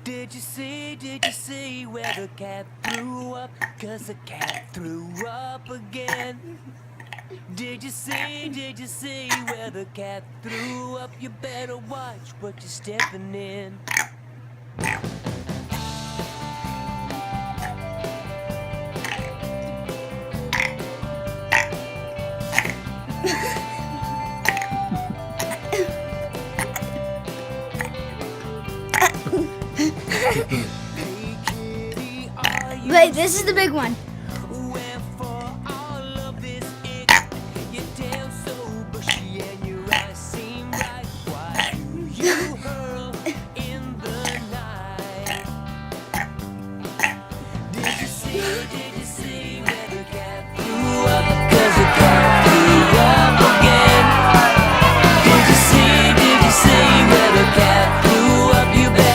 Did you see where the cat threw up? 'Cause the cat threw up again. Did you see where the cat threw up? You better watch what you're stepping in. Wait, this is the big one.